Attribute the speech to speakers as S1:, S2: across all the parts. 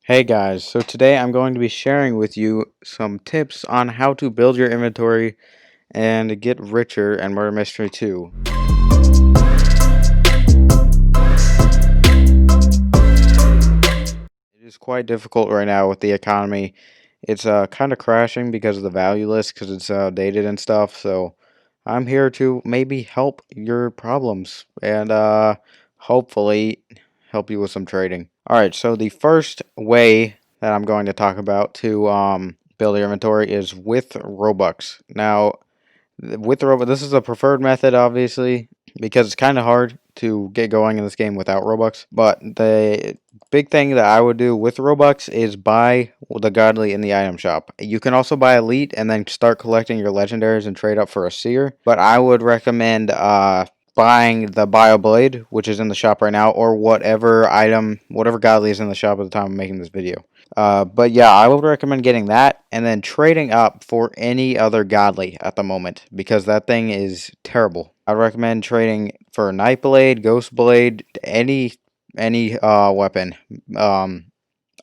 S1: Hey guys, so today I'm going to be sharing with you some tips on how to build your inventory and get richer in Murder Mystery 2. It is quite difficult right now with the economy. It's kind of crashing because of the value list because it's dated and stuff. So I'm here to maybe help your problems and hopefully help you with some trading. All right, so the first way that I'm going to talk about to build your inventory is with Robux. Now, with the Robux, this is a preferred method, obviously, because it's kind of hard to get going in this game without Robux. But the big thing that I would do with Robux is buy the Godly in the item shop. You can also buy Elite and then start collecting your legendaries and trade up for a Seer. But I would recommend buying the Bioblade, which is in the shop right now, or whatever item, whatever Godly is in the shop at the time of making this video. But yeah, I would recommend getting that and then trading up for any other godly at the moment because that thing is terrible. I'd recommend trading for Nightblade, Ghostblade, any weapon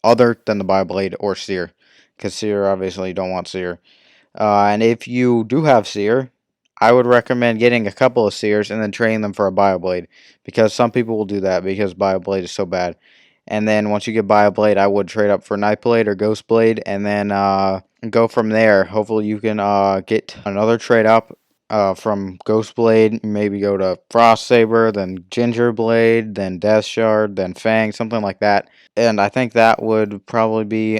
S1: other than the Bioblade or Seer, because Seer obviously you don't want Seer. And if you do have Seer, I would recommend getting a couple of Seers and then trading them for a Bioblade because some people will do that because Bioblade is so bad. And then once you get Bioblade, I would trade up for Nightblade or Ghostblade and then go from there. Hopefully you can get another trade up from Ghostblade, maybe go to Frost Saber, then Gingerblade, then Death Shard, then Fang, something like that. And I think that would probably be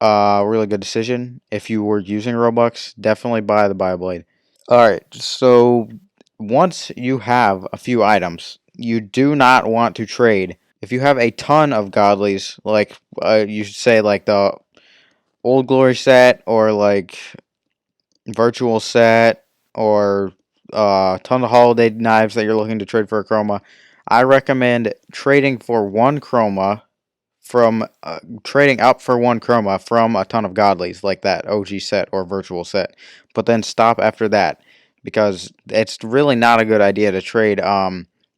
S1: a really good decision. If you were using Robux, definitely buy the Bioblade. Alright, so once you have a few items, you do not want to trade. If you have a ton of godlies, like you should say like the Old Glory set or like Virtual set or a ton of holiday knives that you're looking to trade for a chroma, I recommend trading for one chroma from trading up for one chroma from a ton of godlies like that OG set or virtual set, but then stop after that because it's really not a good idea to trade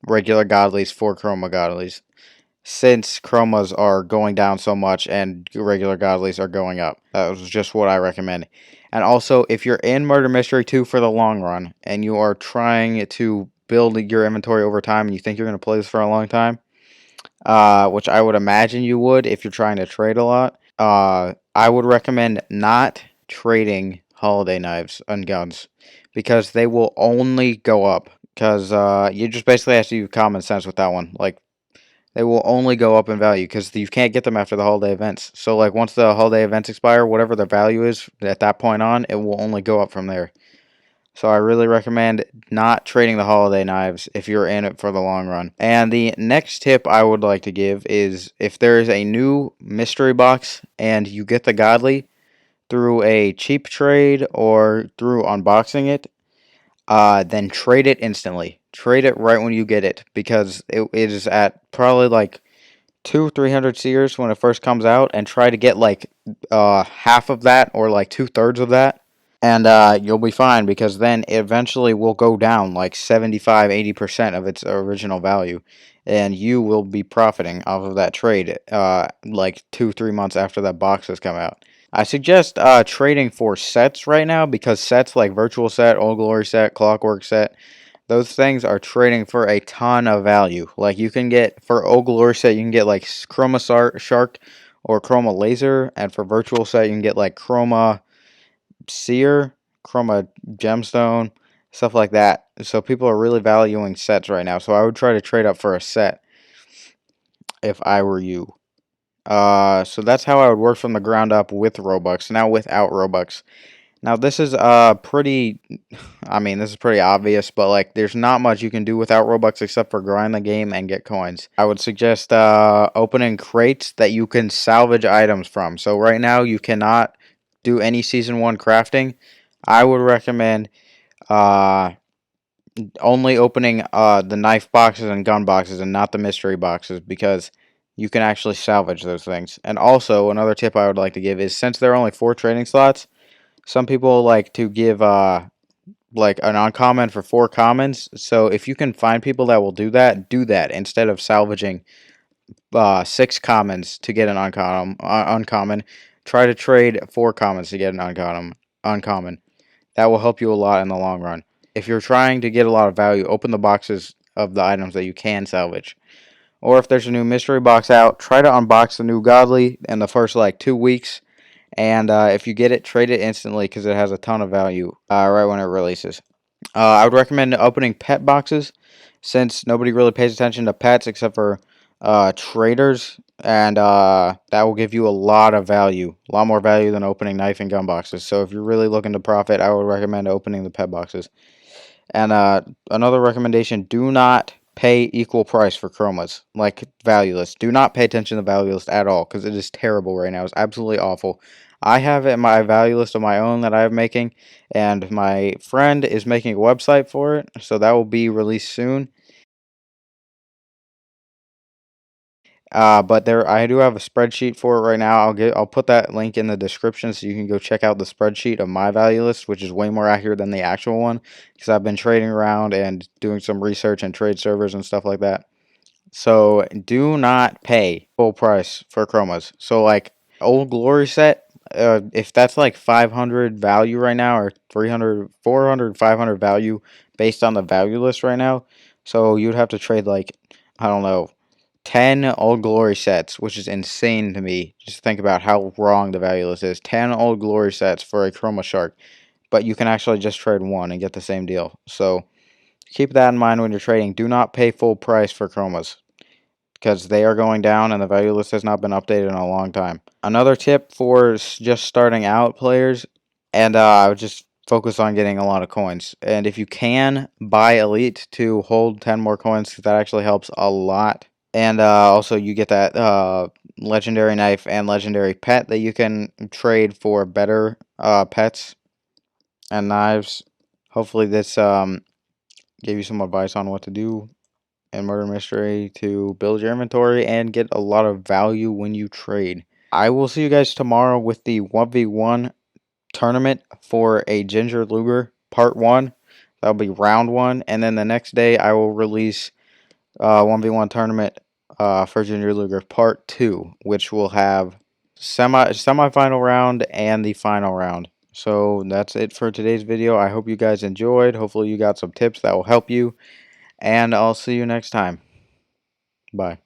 S1: regular godlies for chroma godlies since chromas are going down so much and regular godlies are going up. That was just what I recommend. And also, if you're in Murder Mystery 2 for the long run and you are trying to build your inventory over time and you think you're going to play this for a long time, which I would imagine you would if you're trying to trade a lot, I would recommend not trading holiday knives and guns because they will only go up. Because you just basically have to use common sense with that one. Like, they will only go up in value because you can't get them after the holiday events. So, like, once the holiday events expire, whatever the value is at that point on, it will only go up from there. So I really recommend not trading the holiday knives if you're in it for the long run. And the next tip I would like to give is if there is a new mystery box and you get the godly through a cheap trade or through unboxing it, then trade it instantly. Trade it right when you get it because it is at probably like 300 seers when it first comes out, and try to get like half of that or like 2/3 of that, and you'll be fine because then it eventually will go down like 75-80% of its original value, and you will be profiting off of that trade like 2-3 months after that box has come out. I suggest trading for sets right now because sets like Virtual Set, Old Glory Set, Clockwork Set, those things are trading for a ton of value. Like you can get for Old Glory Set, you can get like Chroma Shark or Chroma Laser, and for Virtual Set, you can get like Chroma Seer, Chroma Gemstone, stuff like that. So people are really valuing sets right now. So I would try to trade up for a set if I were you. So that's how I would work from the ground up with Robux. Now without Robux. Now this is pretty, I mean this is pretty obvious, but like there's not much you can do without Robux except for grind the game and get coins. I would suggest opening crates that you can salvage items from. So right now you cannot do any season 1 crafting. I would recommend uh only opening the knife boxes and gun boxes and not the mystery boxes because you can actually salvage those things. And also another tip I would like to give is since there are only 4 trading slots, some people like to give like an uncommon for 4 commons. So if you can find people that will do that instead of salvaging 6 commons to get an uncommon. Try to trade 4 commons to get an uncommon. That will help you a lot in the long run. If you're trying to get a lot of value, open the boxes of the items that you can salvage. Or if there's a new mystery box out, try to unbox the new Godly in the first like 2 weeks. And if you get it, trade it instantly because it has a ton of value right when it releases. I would recommend opening pet boxes since nobody really pays attention to pets except for traders, and that will give you a lot of value, a lot more value than opening knife and gun boxes. So if you're really looking to profit, I would recommend opening the pet boxes. And another recommendation: do not pay equal price for chromas like value list. Do not pay attention to the value list at all because it is terrible right now. It's absolutely awful. I have it in my value list of my own that I'm making, and my friend is making a website for it, so that will be released soon. But there, I do have a spreadsheet for it right now. I'll put that link in the description so you can go check out the spreadsheet of my value list, which is way more accurate than the actual one because I've been trading around and doing some research and trade servers and stuff like that. So do not pay full price for chromas. So like Old Glory set, if that's like 500 value right now or 300, 400, 500 value based on the value list right now. So you'd have to trade like, I don't know, 10 Old Glory sets, which is insane to me. Just think about how wrong the value list is. 10 Old Glory sets for a Chroma Shark, but you can actually just trade one and get the same deal. So keep that in mind when you're trading. Do not pay full price for chromas because they are going down and the value list has not been updated in a long time. Another tip for just starting out players, and I would just focus on getting a lot of coins. And if you can, buy Elite to hold 10 more coins because that actually helps a lot. And also you get that legendary knife and legendary pet that you can trade for better pets and knives. Hopefully this gave you some advice on what to do in Murder Mystery to build your inventory and get a lot of value when you trade. I will see you guys tomorrow with the 1v1 tournament for a Ginger Luger Part 1. That'll be round 1. And then the next day I will release 1v1 tournament for Ginger Luger Part 2, which will have semi-final round and the final round. So that's it for today's video. I hope you guys enjoyed. Hopefully you got some tips that will help you. And I'll see you next time. Bye.